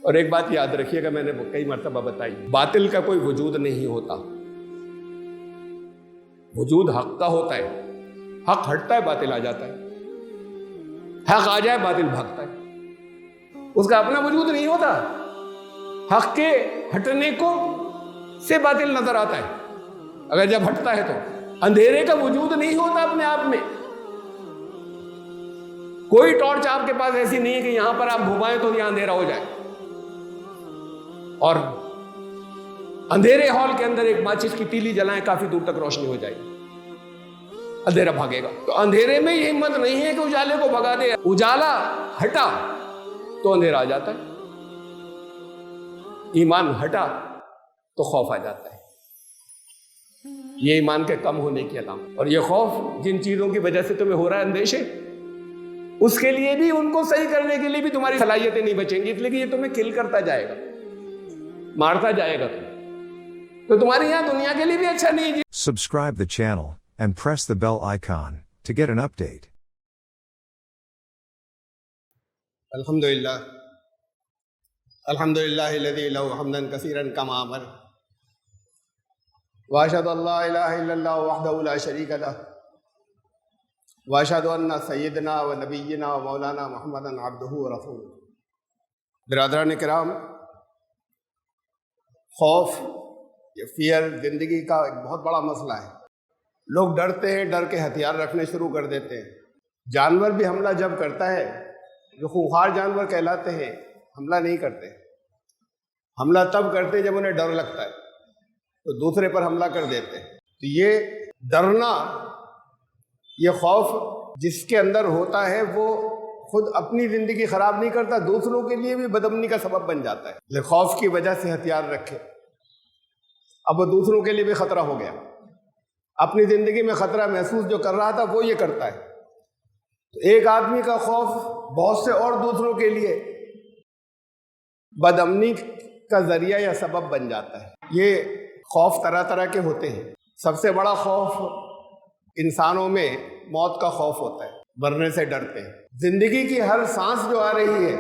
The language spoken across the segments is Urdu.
اور ایک بات یاد رکھیے گا، میں نے کئی مرتبہ بتائی، باطل کا کوئی وجود نہیں ہوتا، وجود حق کا ہوتا ہے۔ حق ہٹتا ہے باطل آ جاتا ہے، حق آ جائے باطل بھاگتا ہے، اس کا اپنا وجود نہیں ہوتا۔ حق کے ہٹنے کو سے باطل نظر آتا ہے، اگر جب ہٹتا ہے تو اندھیرے کا وجود نہیں ہوتا اپنے آپ میں۔ کوئی ٹارچ آپ کے پاس ایسی نہیں ہے کہ یہاں پر آپ گھمائیں تو یہاں اندھیرا ہو جائے، اور اندھیرے ہال کے اندر ایک ماچس کی تیلی جلائیں کافی دور تک روشنی ہو جائے گی، اندھیرا بھاگے گا۔ تو اندھیرے میں یہ ہمت نہیں ہے کہ اجالے کو بھگا دے، اجالا ہٹا تو اندھیرا آ جاتا ہے، ایمان ہٹا تو خوف آ جاتا ہے۔ یہ ایمان کے کم ہونے کی علامت۔ اور یہ خوف جن چیزوں کی وجہ سے تمہیں ہو رہا ہے اندیشے، اس کے لیے بھی، ان کو صحیح کرنے کے لیے بھی تمہاری صلاحیتیں نہیں بچیں گی، اس لیے کہ یہ تمہیں کل کرتا جائے گا، مارتا جائے گا، تو تمہاری یہاں دنیا کے لیے بھی اچھا نہیں ہے۔ Subscribe the channel and press the bell icon to get an update. الحمدللہ الحمدللہ الذی له حمدا کثیرا کما امر، واشهد ان لا الہ الا اللہ وحدہ لا شریک لہ، واشهد ان سیدنا و نبینا و مولانا محمدا عبدہ و رسولہ۔ برادران کرام، خوف، یہ فیئر زندگی کا ایک بہت بڑا مسئلہ ہے۔ لوگ ڈرتے ہیں، ڈر کے ہتھیار رکھنے شروع کر دیتے ہیں۔ جانور بھی حملہ جب کرتا ہے، جو خونخوار جانور کہلاتے ہیں، حملہ نہیں کرتے، حملہ تب کرتے جب انہیں ڈر لگتا ہے تو دوسرے پر حملہ کر دیتے ہیں۔ تو یہ ڈرنا، یہ خوف جس کے اندر ہوتا ہے، وہ خود اپنی زندگی خراب نہیں کرتا، دوسروں کے لیے بھی بدامنی کا سبب بن جاتا ہے۔ لے خوف کی وجہ سے ہتھیار رکھے، اب وہ دوسروں کے لیے بھی خطرہ ہو گیا، اپنی زندگی میں خطرہ محسوس جو کر رہا تھا وہ یہ کرتا ہے۔ تو ایک آدمی کا خوف بہت سے اور دوسروں کے لیے بدامنی کا ذریعہ یا سبب بن جاتا ہے۔ یہ خوف طرح طرح کے ہوتے ہیں۔ سب سے بڑا خوف انسانوں میں موت کا خوف ہوتا ہے، مرنے سے ڈرتے ہیں۔ زندگی کی ہر سانس جو آ رہی ہے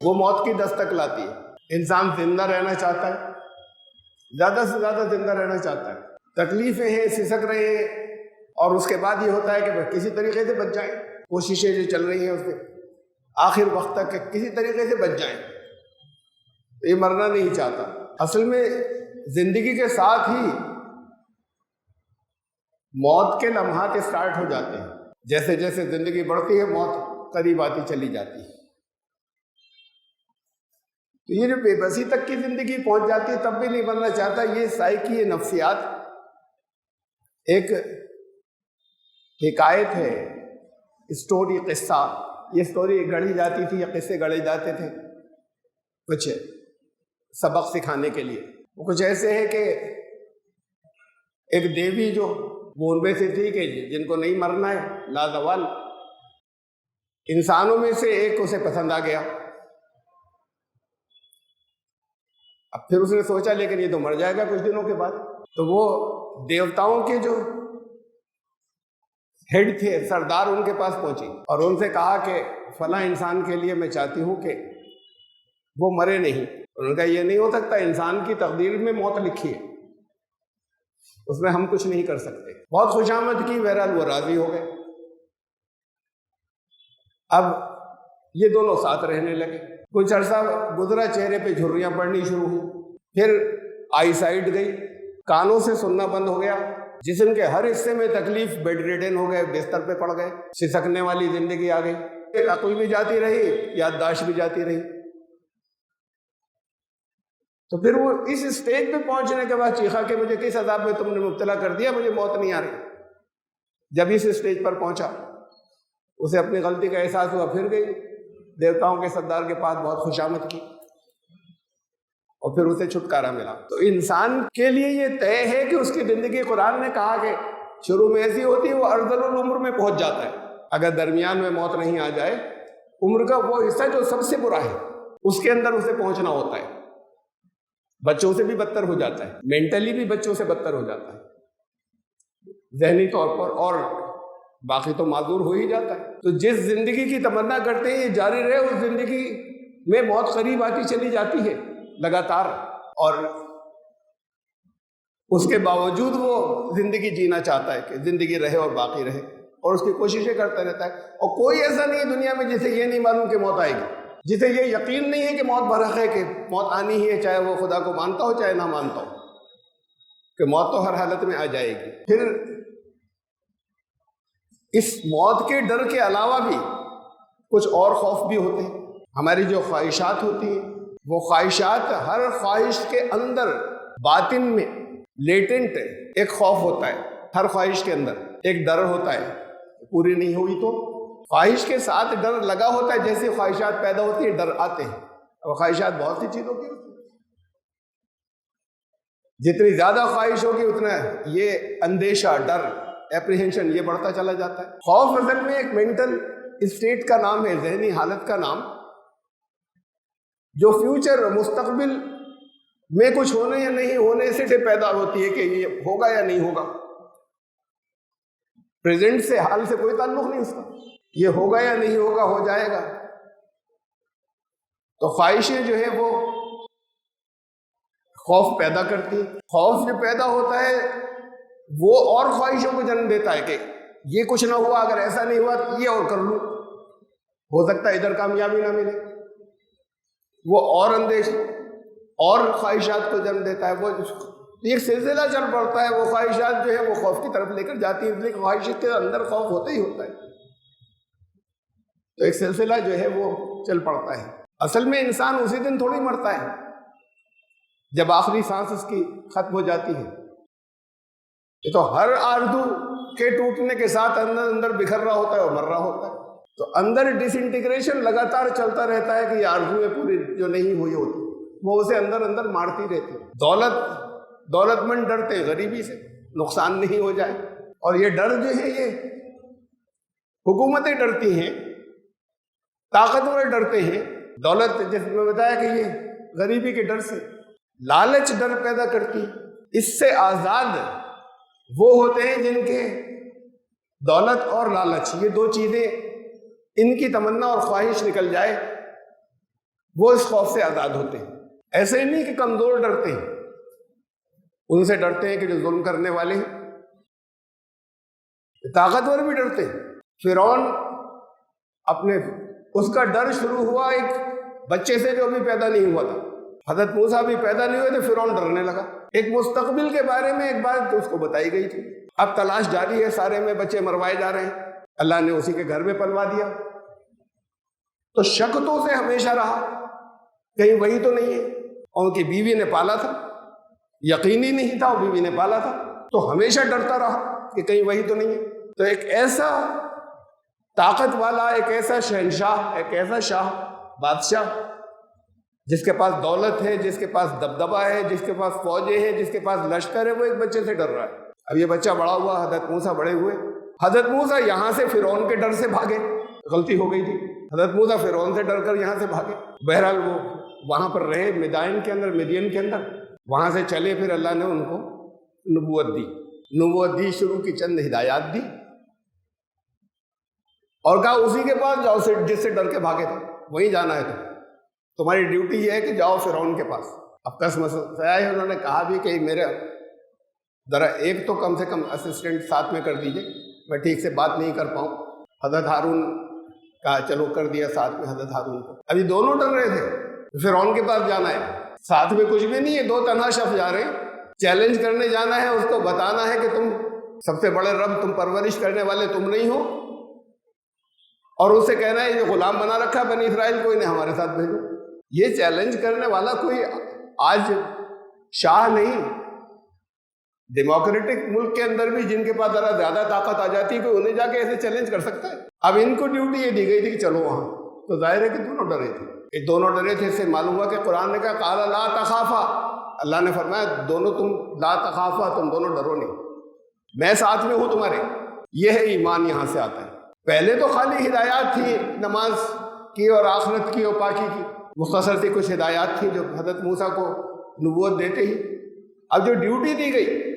وہ موت کی دستک لاتی ہے۔ انسان زندہ رہنا چاہتا ہے، زیادہ سے زیادہ زندہ رہنا چاہتا ہے، تکلیفیں ہیں، سسک رہے ہیں، اور اس کے بعد یہ ہوتا ہے کہ کسی طریقے سے بچ جائیں، کوششیں جو چل رہی ہیں اس میں آخر وقت تک کہ کسی طریقے سے بچ جائیں۔ یہ مرنا نہیں چاہتا۔ اصل میں زندگی کے ساتھ ہی موت کے لمحات اسٹارٹ ہو جاتے ہیں، جیسے جیسے زندگی بڑھتی ہے موت قریب آتی چلی جاتی ہے۔ تو یہ جو بے بسی تک کی زندگی پہنچ جاتی ہے تب بھی نہیں مرنا چاہتا۔ یہ سائیکی، یہ نفسیات، ایک حکایت ہے، اسٹوری، قصہ۔ یہ اسٹوری گڑھی جاتی تھی یا قصے گڑھے جاتے تھے کچھ سبق سکھانے کے لیے۔ وہ کچھ ایسے ہے کہ ایک دیوی جو وہ ان میں سے تھی کہ جن کو نہیں مرنا ہے، لازوال، انسانوں میں سے ایک اسے پسند آ گیا۔ اب پھر اس نے سوچا لیکن یہ تو مر جائے گا کچھ دنوں کے بعد، تو وہ دیوتاؤں کے جو ہیڈ تھے، سردار، ان کے پاس پہنچی اور ان سے کہا کہ فلاں انسان کے لیے میں چاہتی ہوں کہ وہ مرے نہیں۔ انہوں نے کہا یہ نہیں ہو سکتا، انسان کی تقدیر میں موت لکھی ہے، اس میں ہم کچھ نہیں کر سکتے۔ بہت خوشامد کی، بہرحال وہ راضی ہو گئے۔ اب یہ دونوں ساتھ رہنے لگے، کچھ عرصہ گزرا، چہرے پہ جھریاں پڑنی شروع ہوئی، پھر آئی سائٹ گئی، کانوں سے سننا بند ہو گیا، جسم کے ہر حصے میں تکلیف، بیڈ ریڈن ہو گئے، بستر پہ پڑ گئے، سسکنے والی زندگی آ گئی، عقل بھی جاتی رہی، یادداشت بھی جاتی رہی۔ تو پھر وہ اس اسٹیج پہ پہنچنے کے بعد چیخا کہ مجھے کس عذاب میں تم نے مبتلا کر دیا، مجھے موت نہیں آ رہی۔ جب اس اسٹیج پر پہنچا، اسے اپنی غلطی کا احساس ہوا، پھر گئی دیوتاؤں کے سردار کے پاس، بہت خوشامد کی، اور پھر اسے چھٹکارا ملا۔ تو انسان کے لیے یہ طے ہے کہ اس کی زندگی، قرآن نے کہا کہ شروع میں ایسی ہوتی ہے، وہ ارذل العمر میں پہنچ جاتا ہے۔ اگر درمیان میں موت نہیں آ جائے، عمر کا وہ حصہ جو سب سے برا ہے اس کے اندر اسے پہنچنا ہوتا ہے۔ بچوں سے بھی بدتر ہو جاتا ہے، مینٹلی بھی بچوں سے بدتر ہو جاتا ہے، ذہنی طور پر، اور باقی تو معذور ہو ہی جاتا ہے۔ تو جس زندگی کی تمنا کرتے ہیں یہ جاری رہے، اس زندگی میں موت قریب آتی چلی جاتی ہے لگاتار، اور اس کے باوجود وہ زندگی جینا چاہتا ہے کہ زندگی رہے اور باقی رہے، اور اس کی کوششیں کرتا رہتا ہے۔ اور کوئی ایسا نہیں ہے دنیا میں جسے یہ نہیں معلوم کہ موت آئے گی، جسے یہ یقین نہیں ہے کہ موت برحق ہے، کہ موت آنی ہی ہے، چاہے وہ خدا کو مانتا ہو چاہے نہ مانتا ہو، کہ موت تو ہر حالت میں آ جائے گی۔ پھر اس موت کے ڈر کے علاوہ بھی کچھ اور خوف بھی ہوتے ہیں۔ ہماری جو خواہشات ہوتی ہیں، وہ خواہشات، ہر خواہش کے اندر باطن میں لیٹنٹ ایک خوف ہوتا ہے، ہر خواہش کے اندر ایک ڈر ہوتا ہے، پوری نہیں ہوئی تو خواہش کے ساتھ ڈر لگا ہوتا ہے۔ جیسے خواہشات پیدا ہوتی ہیں ڈر آتے ہیں، اور خواہشات بہت سی چیزوں کی ہوتی ہیں، جتنی زیادہ خواہش ہوگی اتنا یہ اندیشہ، ڈر، اپریہنشن یہ بڑھتا چلا جاتا ہے۔ خوف اصل میں ایک مینٹل اسٹیٹ کا نام ہے، ذہنی حالت کا نام، جو فیوچر، مستقبل میں کچھ ہونے یا نہیں ہونے سے پیدا ہوتی ہے، کہ یہ ہوگا یا نہیں ہوگا۔ پریزنٹ سے، حال سے کوئی تعلق نہیں اس کا، یہ ہوگا یا نہیں ہوگا، ہو جائے گا۔ تو خواہشیں جو ہے وہ خوف پیدا کرتی ہیں۔ خوف جو پیدا ہوتا ہے وہ اور خواہشوں کو جنم دیتا ہے، کہ یہ کچھ نہ ہوا، اگر ایسا نہیں ہوا تو یہ اور کر لوں، ہو سکتا ہے ادھر کامیابی نہ ملے، وہ اور اندیشہ اور خواہشات کو جنم دیتا ہے۔ وہ ایک سلسلہ چل پڑتا ہے، وہ خواہشات جو ہے وہ خوف کی طرف لے کر جاتی ہیں، اس لیے خواہش کے اندر خوف ہوتا ہی ہوتا ہے، تو ایک سلسلہ جو ہے وہ چل پڑتا ہے۔ اصل میں انسان اسی دن تھوڑی مرتا ہے جب آخری سانس اس کی ختم ہو جاتی ہے، یہ تو ہر آرزو کے ٹوٹنے کے ساتھ اندر اندر بکھر رہا ہوتا ہے اور مر رہا ہوتا ہے، تو اندر ڈس انٹیگریشن لگاتار چلتا رہتا ہے، کہ یہ آرزویں پوری جو نہیں ہوئی ہوتی وہ اسے اندر اندر مارتی رہتی ہے۔ دولت مند ڈرتے ہیں غریبی سے، نقصان نہیں ہو جائے، اور یہ ڈر جو ہے یہ حکومتیں ڈرتی ہیں، طاقتور ڈرتے ہیں، دولت جیسے میں بتایا کہ یہ غریبی کے ڈر سے، لالچ ڈر پیدا کرتی، اس سے آزاد وہ ہوتے ہیں جن کے دولت اور لالچ، یہ دو چیزیں، ان کی تمنا اور خواہش نکل جائے، وہ اس خوف سے آزاد ہوتے ہیں۔ ایسے ہی نہیں کہ کمزور ڈرتے ہیں، ان سے ڈرتے ہیں کہ جو ظلم کرنے والے ہیں، طاقتور بھی ڈرتے ہیں۔ فرعون اپنے اس کا ڈر شروع ہوا ایک بچے سے جو ابھی پیدا نہیں ہوا تھا، حضرت موسیٰ بھی پیدا نہیں ہوئے تھے، فرعون ڈرنے لگا۔ ایک مستقبل کے بارے میں ایک بات اس کو بتائی گئی تھی، اب تلاش جاری ہے، سارے میں بچے مروائے جا رہے ہیں، اللہ نے اسی کے گھر میں پلوا دیا، تو شک تو اسے ہمیشہ رہا کہیں وہی تو نہیں ہے، اور ان کی بیوی نے پالا تھا، یقینی نہیں تھا، وہ بیوی نے پالا تھا، تو ہمیشہ ڈرتا رہا کہ کہیں وہی تو نہیں ہے۔ تو ایک ایسا طاقت والا، ایک ایسا شہنشاہ، ایک ایسا شاہ، بادشاہ، جس کے پاس دولت ہے، جس کے پاس دبدبہ ہے، جس کے پاس فوجیں ہیں، جس کے پاس لشکر ہے، وہ ایک بچے سے ڈر رہا ہے۔ اب یہ بچہ بڑا ہوا، حضرت موسیٰ بڑے ہوئے، حضرت موسیٰ یہاں سے فرعون کے ڈر سے بھاگے، غلطی ہو گئی تھی، حضرت موسیٰ فرعون سے ڈر کر یہاں سے بھاگے، بہرحال وہ وہاں پر رہے مدائن کے اندر، مدین کے اندر، وہاں سے چلے، پھر اللہ نے ان کو نبوت دی، شروع کی چند ہدایات دی، اور کہا اسی کے پاس جاؤ جس سے ڈر کے بھاگے تھے، وہیں جانا ہے تمہاری ڈیوٹی یہ ہے کہ جاؤ فرعون کے پاس۔ اب قسم سے آئے، انہوں نے کہا بھی کہ میرا ذرا ایک تو کم سے کم اسسٹنٹ ساتھ میں کر دیجئے، میں ٹھیک سے بات نہیں کر پاؤں۔ حضرت ہارون کہا چلو کر دیا ساتھ میں حضرت ہارون کو۔ ابھی دونوں ڈر رہے تھے، فرعون کے پاس جانا ہے، ساتھ میں کچھ بھی نہیں ہے، دو تنہا شخص جا رہے ہیں، چیلنج کرنے جانا ہے، اس کو بتانا ہے کہ تم سب سے بڑے رب، تم پرورش کرنے والے تم نہیں ہو، اور اسے کہنا ہے یہ غلام بنا رکھا بنی اسرائیل کو، انہیں ہمارے ساتھ بھیجو۔ یہ چیلنج کرنے والا کوئی آج شاہ نہیں، ڈیموکریٹک ملک کے اندر بھی جن کے پاس ذرا زیادہ طاقت آ جاتی ہے، کوئی انہیں جا کے ایسے چیلنج کر سکتا ہے؟ اب ان کو ڈیوٹی یہ دی گئی تھی کہ چلو وہاں، تو ظاہر ہے کہ دونوں ڈرے تھے۔ یہ دونوں ڈرے تھے، اس سے معلوم ہوا کہ قرآن نے کہا قال لا تخافا، اللہ نے فرمایا دونوں تم لا تخافا، تم دونوں ڈرو نہیں، میں ساتھ میں ہوں تمہارے۔ یہ ہے ایمان، یہاں سے آتا ہے۔ پہلے تو خالی ہدایات تھی، نماز کی اور آخرت کی اور پاکی کی، مختصر سی کچھ ہدایات تھی جو حضرت موسیٰ کو نبوت دیتے ہی۔ اب جو ڈیوٹی دی گئی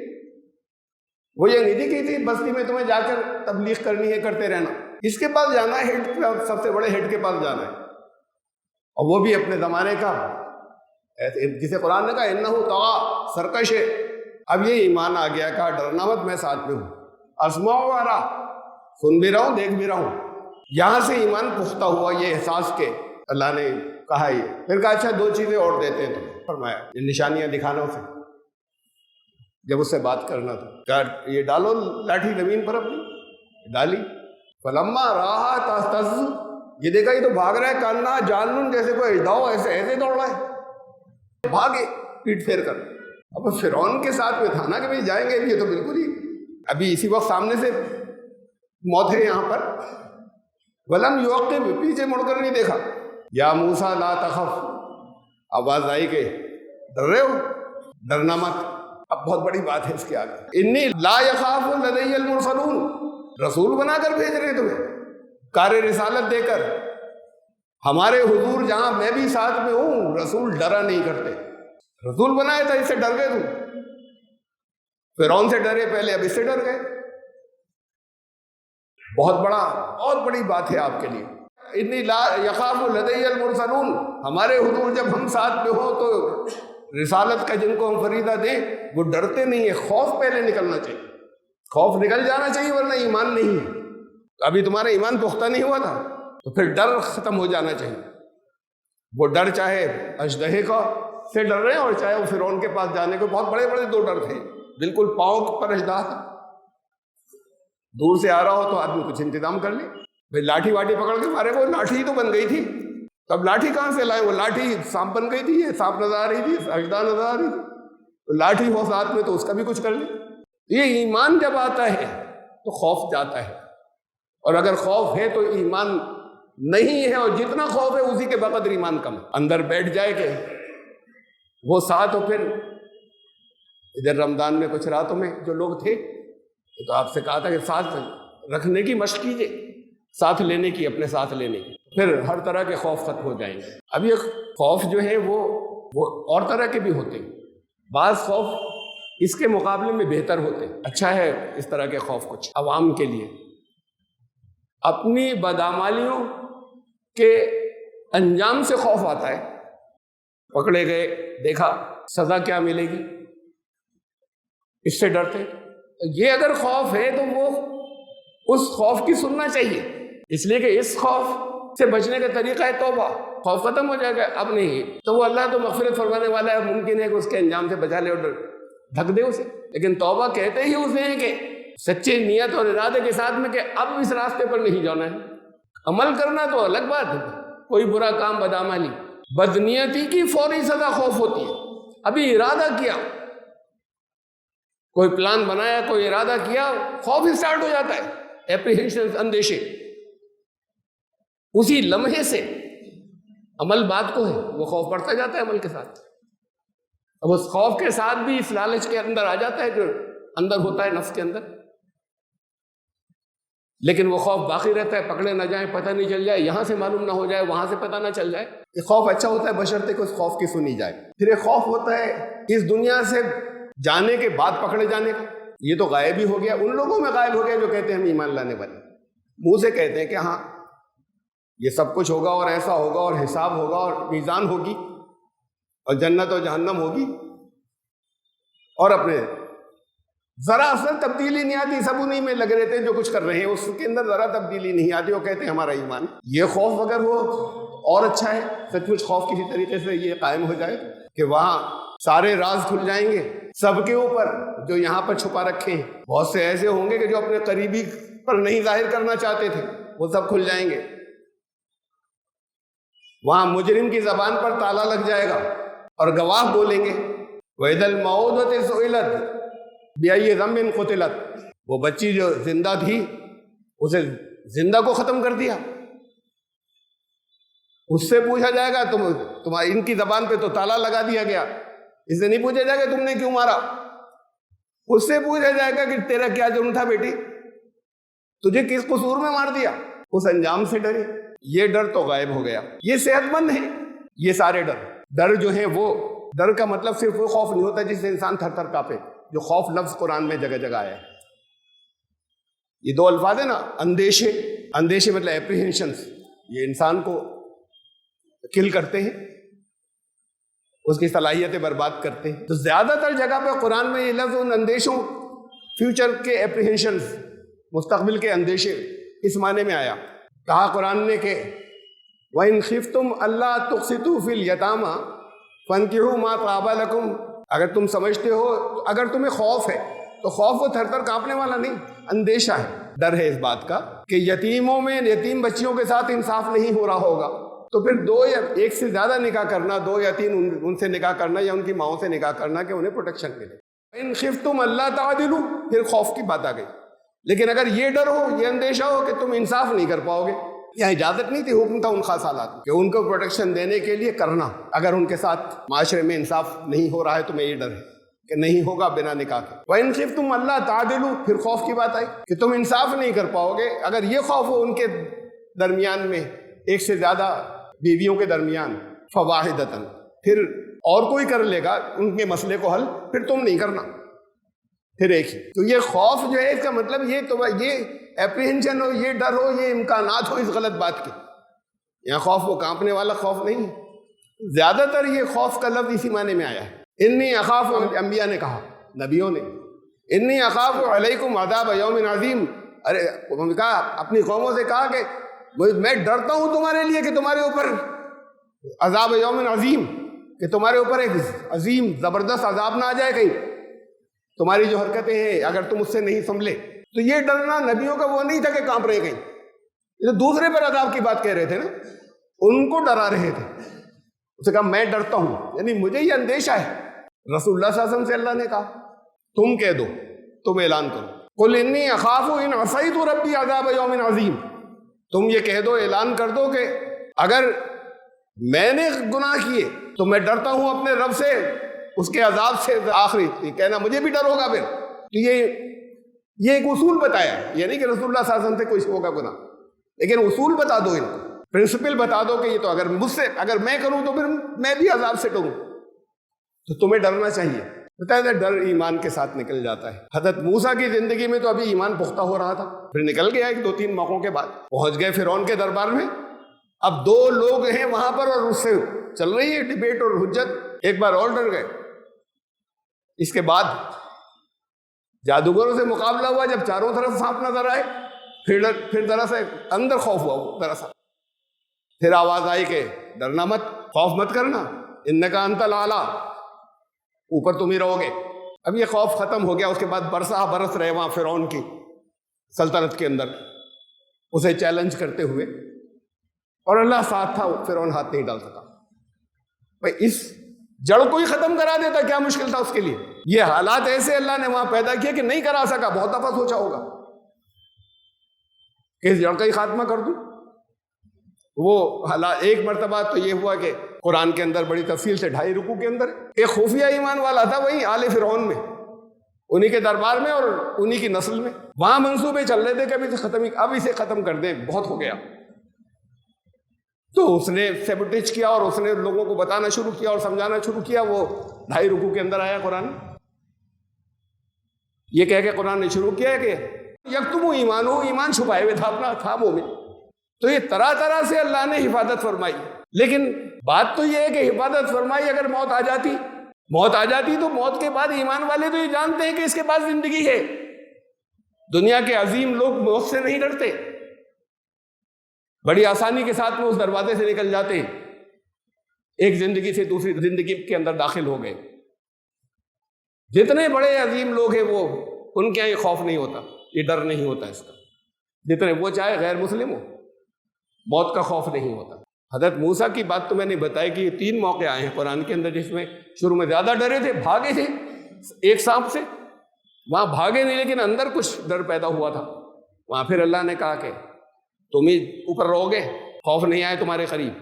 وہ یہ نہیں کی تھی بستی میں تمہیں جا کر تبلیغ کرنی ہے، کرتے رہنا، اس کے پاس جانا ہے، ہیڈ، سب سے بڑے ہیڈ کے پاس جانا ہے، اور وہ بھی اپنے زمانے کا، جسے قرآن نے کہا انہو طغا، سرکش ہے۔ اب یہ ایمان آ گیا، کہا ڈرنا مت، میں ساتھ میں ہوں، اسمع و ارا، سن بھی رہا ہوں دیکھ بھی رہا ہوں۔ یہاں سے ایمان پختہ ہوا، یہ احساس کے اللہ نے کہا یہ۔ پھر کہا اچھا 2 چیزیں اور دیتے ہیں تمہیں، فرمایا یہ نشانیاں دکھانا اسے، جب اس سے بات کرنا تھا کہا یہ ڈالو لاٹھی زمین پر اپنی، ڈالی، فلما راہا تہتز، یہ دیکھا یہ تو بھاگ رہا ہے، کاننا جانن، جیسے کوئی اژدہا ہو، ایسے دوڑ رہا ہے، بھاگے پیٹ پھیر کر۔ اب فرعون کے ساتھ میں تھا نا کہ بھائی جائیں گے، یہ تو بالکل ہی ابھی اسی وقت سامنے سے موت ہے یہاں پر۔ ولم یعقب، پیچھے مڑ کر نہیں دیکھا۔ یا موسیٰ لا تخف، آواز آئی کہ ڈر رہے ہو، ڈرنا مت۔ اب بہت بڑی بات ہے اس کے آگے، انی لا یخاف لدی المرسلون، رسول بنا کر بھیج رہے تمہیں، کار رسالت دے کر، ہمارے حضور جہاں میں بھی ساتھ میں ہوں، رسول ڈرا نہیں کرتے۔ رسول بنایا تھا، اس سے ڈر گئے تم، فرعون سے ڈرے پہلے، اب اس سے ڈر گئے۔ بہت بڑی بات ہے آپ کے لیے، انی لا یخاف لدی المرسلون، ہمارے حضور جب ہم ساتھ میں ہوں تو رسالت کا جن کو ہم فریضہ دیں وہ ڈرتے نہیں ہیں۔ خوف پہلے نکلنا چاہیے، خوف نکل جانا چاہیے، ورنہ ایمان نہیں ہے۔ ابھی تمہارا ایمان پختہ نہیں ہوا تھا تو پھر ڈر ختم ہو جانا چاہیے۔ وہ ڈر چاہے اژدہے کا سے ڈر رہے ہیں، اور چاہے وہ فرعون کے پاس جانے کے، بہت بڑے 2 ڈر تھے، بالکل پاؤں پر اژدہا تھا، دور سے آ رہا ہو تو آدمی کچھ انتظام کر لے، بھائی لاٹھی واٹھی پکڑ کے مارے، وہ لاٹھی ہی تو بن گئی تھی، تب لاٹھی کہاں سے لائے؟ وہ لاٹھی سانپ بن گئی تھی، یہ سانپ نظر آ رہی تھی، اژدہا نظر آ رہی تھی، تو لاٹھی ہو ساتھ میں تو اس کا بھی کچھ کر لے۔ یہ ایمان جب آتا ہے تو خوف جاتا ہے، اور اگر خوف ہے تو ایمان نہیں ہے، اور جتنا خوف ہے اسی کے بقدر ایمان کم ہے۔ اندر بیٹھ جائے کہ وہ ساتھ، اور پھر ادھر رمضان میں کچھ راتوں میں جو لوگ تھے تو آپ سے کہا تھا کہ ساتھ رکھنے کی مشق کیجیے، ساتھ لینے کی، اپنے ساتھ لینے کی، پھر ہر طرح کے خوف ختم ہو جائیں گے۔ اب یہ خوف جو ہے وہ اور طرح کے بھی ہوتے ہیں، بعض خوف اس کے مقابلے میں بہتر ہوتے ہیں۔ اچھا ہے اس طرح کے خوف کچھ عوام کے لیے، اپنی بدعمالیوں کے انجام سے خوف آتا ہے، پکڑے گئے، دیکھا سزا کیا ملے گی، اس سے ڈرتے۔ یہ اگر خوف ہے تو وہ اس خوف کی سننا چاہیے، اس لیے کہ اس خوف سے بچنے کا طریقہ ہے توبہ۔ خوف ختم ہو جائے گا، اب نہیں تو وہ اللہ تو مغفرت فرمانے والا ہے، ممکن ہے کہ اس کے انجام سے بچا لے اور ڈھک دے اسے، لیکن توبہ کہتے ہی اسے ہیں کہ سچے نیت اور ارادے کے ساتھ میں کہ اب اس راستے پر نہیں جانا ہے۔ عمل کرنا تو الگ بات ہے، کوئی برا کام، بدعملی، بدنیتی کی فوری سزا خوف ہوتی ہے۔ ابھی ارادہ کیا، کوئی پلان بنایا، کوئی ارادہ کیا، خوف اسٹارٹ ہو جاتا ہے، اپریہنشن، اندیشے، اسی لمحے سے عمل بات کو ہے، وہ خوف بڑھتا جاتا ہے عمل کے ساتھ۔ اب اس خوف کے ساتھ بھی اس لالچ کے اندر آ جاتا ہے جو اندر ہوتا ہے نفس کے اندر، لیکن وہ خوف باقی رہتا ہے، پکڑے نہ جائیں، پتہ نہیں چل جائے، یہاں سے معلوم نہ ہو جائے، وہاں سے پتہ نہ چل جائے۔ یہ خوف اچھا ہوتا ہے بشرطے کہ اس خوف کی سنی جائے۔ پھر ایک خوف ہوتا ہے اس دنیا سے جانے کے بعد پکڑے جانے کا، یہ تو غائب ہی ہو گیا، ان لوگوں میں غائب ہو گیا جو کہتے ہیں ہم ایمان لانے والے، منہ سے کہتے ہیں کہ ہاں یہ سب کچھ ہوگا اور ایسا ہوگا اور حساب ہوگا اور میزان ہوگی اور جنت اور جہنم ہوگی، اور اپنے ذرا اصل تبدیلی نہیں آتی، سب انہی میں لگے رہتے ہیں جو کچھ کر رہے ہیں، اس کے اندر ذرا تبدیلی نہیں آتی، وہ کہتے ہیں ہمارا ایمان۔ یہ خوف اگر وہ اور اچھا ہے، سچ مچ خوف کسی طریقے سے یہ قائم ہو جائے کہ وہاں سارے راز کھل جائیں گے سب کے اوپر جو یہاں پر چھپا رکھے ہیں، بہت سے ایسے ہوں گے کہ جو اپنے قریبی پر نہیں ظاہر کرنا چاہتے تھے، وہ سب کھل جائیں گے، وہاں مجرم کی زبان پر تالا لگ جائے گا اور گواہ بولیں گے وَإِذَا الْمَوْءُودَةُ سُئِلَتْ بِأَيِّ ذَنبٍ قُتِلَتْ، وہ بچی جو زندہ تھی اسے زندہ کو ختم کر دیا، اس سے پوچھا جائے گا تمہاری ان کی زبان پہ تو تالا لگا دیا گیا، اس سے نہیں پوچھا جائے گا تم نے کیوں مارا، اس سے پوچھا جائے گا کہ تیرا کیا جرم تھا بیٹی، تجھے کس قصور میں مار دیا، اس انجام سے ڈری۔ یہ ڈر تو غائب ہو گیا، یہ صحت مند ہے۔ یہ سارے ڈر جو ہیں، وہ ڈر کا مطلب صرف وہ خوف نہیں ہوتا جس سے انسان تھر تھر کانپے، جو خوف لفظ قرآن میں جگہ جگہ آیا ہے۔ یہ 2 الفاظ ہیں نا، اندیشے مطلب اپریہنشنس، یہ انسان کو کل کرتے ہیں، اس کی صلاحیتیں برباد کرتے ہیں. تو زیادہ تر جگہ پہ قرآن میں یہ لفظ ان اندیشوں، فیوچر کے اپریہنشنز، مستقبل کے اندیشے، اس معنی میں آیا. کہا قرآن نے کہ وَإِنْ خِفْتُمْ أَلَّا تُقْسِطُوا فِي الْيَتَامَىٰ فَانكِحُوا مَا طَابَ لَكُمْ. اگر تم سمجھتے ہو، اگر تمہیں خوف ہے تو خوف وہ تھر تھر کانپنے والا نہیں، اندیشہ ہے، ڈر ہے اس بات کا کہ یتیموں میں، یتیم بچیوں کے ساتھ انصاف نہیں ہو رہا ہوگا، تو پھر دو یا ایک سے زیادہ نکاح کرنا، دو یا تین ان سے نکاح کرنا یا ان کی ماؤں سے نکاح کرنا کہ انہیں پروٹیکشن ملے. ان خفتم اللہ تعدلوا، پھر خوف کی بات آ گئی. لیکن اگر یہ ڈر ہو، یہ اندیشہ ہو کہ تم انصاف نہیں کر پاؤ گے، یہاں اجازت نہیں تھی، حکم تھا ان خاص حالات کہ ان کو پروٹیکشن دینے کے لیے کرنا. اگر ان کے ساتھ معاشرے میں انصاف نہیں ہو رہا ہے تو میں یہ ڈر ہے کہ نہیں ہوگا بنا نکاح کے. وَإِنْ خِفْتُمْ أَلَّا تَعْدِلُوا، پھر خوف کی بات آئی کہ تم انصاف نہیں کر پاؤ گے. اگر یہ خوف ہو ان کے درمیان میں، ایک سے زیادہ بیویوں کے درمیان، فَوَاحِدَةً، پھر اور کوئی کر لے گا ان کے مسئلے کو حل، پھر تم نہیں کرنا، پھر ایک ہی. تو یہ خوف جو ہے، اس کا مطلب یہ اپریہنشن ہو، یہ ڈر ہو، یہ امکانات ہو اس غلط بات کے. یہاں خوف وہ کانپنے والا خوف نہیں ہے. زیادہ تر یہ خوف کا لفظ اسی معنی میں آیا ہے. انی اخاف، انبیاء نے کہا، نبیوں نے، انی اخاف علیکم عذاب یوم عظیم. ارے انہوں نے کہا، اپنی قوموں سے کہا کہ میں ڈرتا ہوں تمہارے لیے کہ تمہارے اوپر عذاب یوم عظیم، کہ تمہارے اوپر ایک عظیم زبردست عذاب نہ آ جائے کہیں. تمہاری جو حرکتیں ہیں اگر تم اس سے نہیں سنبھلے. تو یہ ڈرنا نبیوں کا وہ نہیں تھا کہ کانپ رہے کہیں، یہ تو دوسرے پر عذاب کی بات کہہ رہے تھے نا، ان کو ڈرا رہے تھے. اسے کہا میں ڈرتا ہوں، یعنی مجھے یہ اندیشہ ہے. رسول اللہ صلی اللہ علیہ وسلم سے اللہ نے کہا تم کہہ دو، تم اعلان کرو، قل انی اخاف ان عصیت ربی عذاب یوم عظیم. تم یہ کہہ دو، اعلان کر دو کہ اگر میں نے گناہ کیے تو میں ڈرتا ہوں اپنے رب سے، اس کے عذاب سے. آخری کہنا مجھے بھی ڈر ہوگا پھر. تو یہ ایک اصول بتایا، یہ نہیں کہ رسول اللہ صلی اللہ علیہ وسلم سے کوئی ہوگا گناہ، لیکن اصول بتا دو، ان کو پرنسپل بتا دو کہ یہ تو اگر مجھ سے، اگر میں کروں تو پھر میں بھی عذاب سے ڈروں. تو تمہیں ڈرنا چاہیے. بتایا ڈر ایمان کے ساتھ نکل جاتا ہے. حضرت موسیٰ کی زندگی میں تو ابھی ایمان پختہ ہو رہا تھا، پھر نکل گیا ایک دو تین موقعوں کے بعد. پہنچ گئے فرعون کے دربار میں. اب دو لوگ ہیں وہاں پر اور اس سے چل رہی ہے ڈیبیٹ اور حجت. ایک بار اور ڈر گئے. اس کے بعد جادوگروں سے مقابلہ ہوا، جب چاروں طرف سانپ نظر آئے، پھر ذرا سا اندر خوف ہوا، ذرا سا. پھر آواز آئی کہ ڈرنا مت، خوف مت کرنا، انک انت الاعلی، اوپر تم ہی رہو گے. اب یہ خوف ختم ہو گیا. اس کے بعد برسہ برس رہے وہاں فرعون کی سلطنت کے اندر اسے چیلنج کرتے ہوئے، اور اللہ ساتھ تھا، فرعون ہاتھ نہیں ڈال سکا. بھائی اس جڑ کو ہی ختم کرا دیتا، کیا مشکل تھا اس کے لیے. یہ حالات ایسے اللہ نے وہاں پیدا کیے کہ نہیں کرا سکا. بہت دفعہ سوچا ہوگا کہ اس جڑ کا ہی خاتمہ کر دوں. وہ حالات ایک مرتبہ تو یہ ہوا کہ قرآن کے اندر بڑی تفصیل سے 2.5 رکوع کے اندر ایک خفیہ ایمان والا تھا وہی آل فرعون میں، انہی کے دربار میں اور انہی کی نسل میں. وہاں منصوبے چل رہے تھے کہ اب اسے ختم کر دیں، بہت ہو گیا. تو اس نے سیبوٹیج کیا اور اس نے لوگوں کو بتانا شروع کیا اور سمجھانا شروع کیا. وہ 2.5 رکوع کے اندر آیا قرآن، یہ کہہ کے قرآن نے شروع کیا کہ یکتم ایمان ہو، ایمان چھپائے ہوئے تھا اپنا، تھا مومن. تو یہ طرح طرح سے اللہ نے حفاظت فرمائی. لیکن بات تو یہ ہے کہ حفاظت فرمائی، اگر موت آ جاتی تو موت کے بعد ایمان والے تو یہ جانتے ہیں کہ اس کے بعد زندگی ہے. دنیا کے عظیم لوگ موت سے نہیں ڈرتے، بڑی آسانی کے ساتھ میں اس دروازے سے نکل جاتے ہیں، ایک زندگی سے دوسری زندگی کے اندر داخل ہو گئے. جتنے بڑے عظیم لوگ ہیں وہ ان کے یہاں یہ خوف نہیں ہوتا، یہ ڈر نہیں ہوتا اس کا. جتنے وہ چاہے غیر مسلم ہو، موت کا خوف نہیں ہوتا. حضرت موسیٰ کی بات تو میں نے بتائی کہ یہ 3 موقع آئے ہیں قرآن کے اندر جس میں شروع میں زیادہ ڈرے تھے، بھاگے تھے ایک سانپ سے. وہاں بھاگے نہیں لیکن اندر کچھ ڈر پیدا ہوا تھا. وہاں پھر اللہ نے کہا کہ تم ہی اوپر رہو گے، خوف نہیں آئے تمہارے قریب،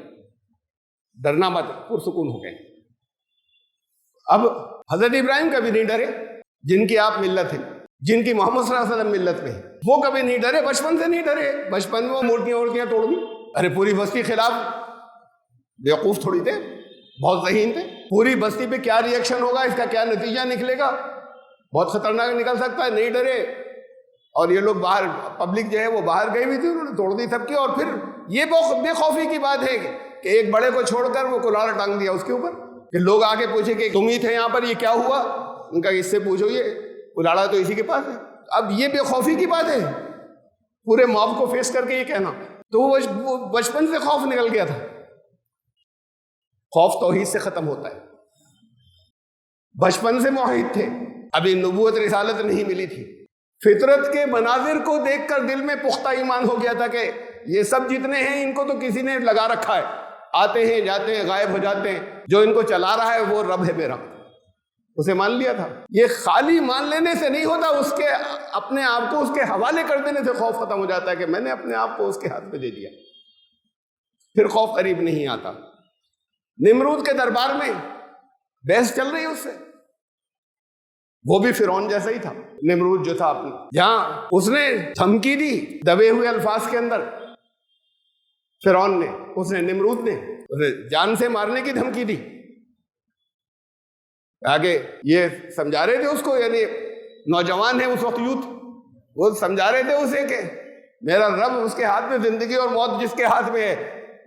ڈرنا مت، پرسکون ہو گئے. اب حضرت ابراہیم کبھی نہیں ڈرے، جن کی آپ ملت ہیں، جن کی محمد صلی اللہ علیہ وسلم ملت میں ہے، وہ کبھی نہیں ڈرے، بچپن سے نہیں ڈرے. بچپن میں وہ مورتیاں توڑ دی. ارے پوری بستی خلاف، بیوقوف تھوڑی تھے، بہت ذہین تھے. پوری بستی پہ کیا ری ایکشن ہوگا، اس کا کیا نتیجہ نکلے گا، بہت خطرناک نکل سکتا ہے. نہیں ڈرے. اور یہ لوگ باہر، پبلک جو ہے وہ باہر گئی ہوئی تھی، انہوں نے توڑ دی سب کی. اور پھر یہ بے خوفی کی بات ہے کہ ایک بڑے کو چھوڑ کر وہ کلہاڑا ٹانگ دیا اس کے اوپر کہ لوگ آگے پوچھے کہ تم ہی تھے یہاں پر، یہ کیا ہوا؟ ان کا اس سے پوچھو، یہ کلہاڑا تو اسی کے پاس ہے۔ اب یہ بے خوفی کی بات ہے، پورے موب کو فیس کر کے یہ کہنا، تو وہ بچپن سے خوف نکل گیا تھا۔ خوف توحید سے ختم ہوتا ہے، بچپن سے موحد تھے، ابھی نبوت رسالت نہیں ملی تھی، فطرت کے مناظر کو دیکھ کر دل میں پختہ ایمان ہو گیا تھا کہ یہ سب جتنے ہیں ان کو تو کسی نے لگا رکھا ہے، آتے ہیں جاتے ہیں غائب ہو جاتے ہیں، جو ان کو چلا رہا ہے وہ رب ہے میرا، اسے مان لیا تھا۔ یہ خالی مان لینے سے نہیں ہوتا، اس کے اپنے آپ کو اس کے حوالے کر دینے سے خوف ختم ہو جاتا ہے کہ میں نے اپنے آپ کو اس کے ہاتھ میں دے دیا، پھر خوف قریب نہیں آتا۔ نمرود کے دربار میں بحث چل رہی ہے اس سے، وہ بھی فرعون جیسا ہی تھا، نمرود جو تھا اپنے، جہاں اس نے دھمکی دی دبے ہوئے الفاظ کے اندر، فرعون نے، اس نے نمرود نے اسے جان سے مارنے کی دھمکی دی۔ آگے یہ سمجھا رہے تھے اس کو، یعنی نوجوان ہے اس وقت، یوتھ، وہ سمجھا رہے تھے اسے کہ میرا رب، اس کے ہاتھ میں زندگی اور موت جس کے ہاتھ میں ہے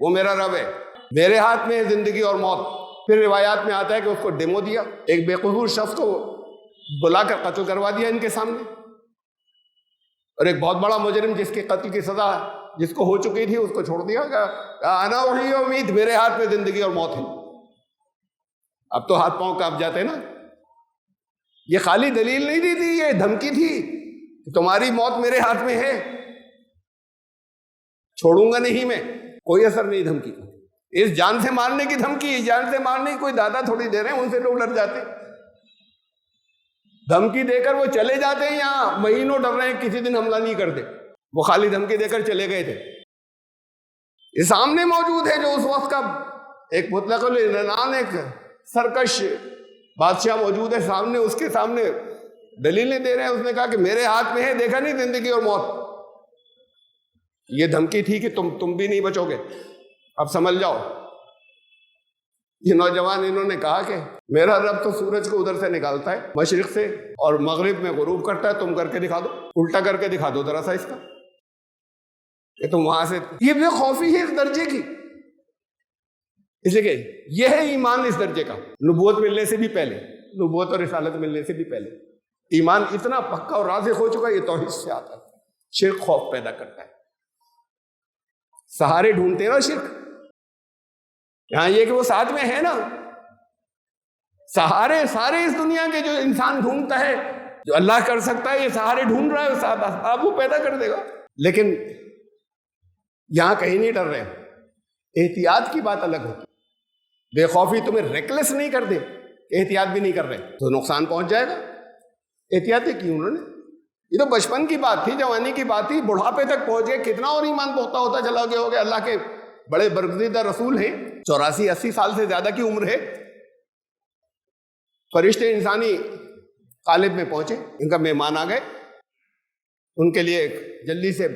وہ میرا رب ہے، میرے ہاتھ میں ہے زندگی اور موت۔ پھر روایات میں آتا ہے کہ اس کو ڈیمو دیا، ایک بے قصور شخص کو بلا کر قتل کروا دیا ان کے سامنے، اور ایک بہت بڑا مجرم جس کے قتل کی سزا جس کو ہو چکی تھی اس کو چھوڑ دیا، انا احیی و امیت، میرے ہاتھ میں زندگی اور موت ہے۔ اب تو ہاتھ پاؤں کانپ جاتے نا۔ یہ خالی دلیل نہیں دی تھی، یہ دھمکی تھی کہ تمہاری موت میرے ہاتھ میں ہے، چھوڑوں گا نہیں میں، کوئی اثر نہیں دھمکی کا۔ اس جان سے مارنے کی دھمکی، جان سے مارنے کی کوئی دادا تھوڑی دے رہے ہیں، ان سے لوگ ڈر جاتے ہیں، دھمکی دے کر وہ چلے جاتے ہیں، یہاں مہینوں ڈر رہے ہیں کسی دن حملہ نہیں کر دے، وہ خالی دھمکی دے کر چلے گئے تھے۔ یہ سامنے موجود ہے جو اس وقت کا ایک مطلق العنان، ایک سرکش بادشاہ موجود ہے سامنے، اس کے سامنے دلیلیں دے رہے ہیں۔ اس نے کہا کہ میرے ہاتھ میں ہے، دیکھا نہیں زندگی اور موت، یہ دھمکی تھی کہ تم بھی نہیں بچو گے، اب سمجھ جاؤ۔ یہ نوجوان انہوں نے کہا کہ میرا رب تو سورج کو ادھر سے نکالتا ہے مشرق سے اور مغرب میں غروب کرتا ہے، تم کر کے دکھا دو، الٹا کر کے دکھا دو ذرا سا اس کا کہ تم وہاں سے۔ یہ بے خوفی ہے اس درجے کی، اس لیے کہ یہ ہے ایمان اس درجے کا، نبوت ملنے سے بھی پہلے، نبوت اور رسالت ملنے سے بھی پہلے ایمان اتنا پکا اور راسخ ہو چکا ہے، یہ توحید سے آتا ہے۔ شرک خوف پیدا کرتا ہے، سہارے ڈھونڈتے ہیں نا شرک، یہاں یہ کہ وہ ساتھ میں ہے نا، سہارے سارے اس دنیا کے جو انسان ڈھونڈتا ہے، جو اللہ کر سکتا ہے، یہ سہارے ڈھونڈ رہا ہے، ساتھ آپ وہ پیدا کر دے گا۔ لیکن یہاں کہیں نہیں ڈر رہے، احتیاط کی بات الگ ہوتی، بے خوفی تمہیں ریکلیس نہیں کر دے، احتیاط بھی نہیں کر رہے تو نقصان پہنچ جائے گا۔ احتیاطی کی انہوں نے، یہ تو بچپن کی بات تھی، جوانی کی بات تھی، بڑھاپے تک پہنچ گئے، کتنا اور ایمان پختہ ہوتا چلا گیا ہوگا۔ اللہ کے بڑے برگزیدہ رسول ہیں، 84-80 سال سے زیادہ کی عمر ہے، فرشتے انسانی قالب میں پہنچے، ان کا مہمان آ گئے، ان کے لیے جلدی سے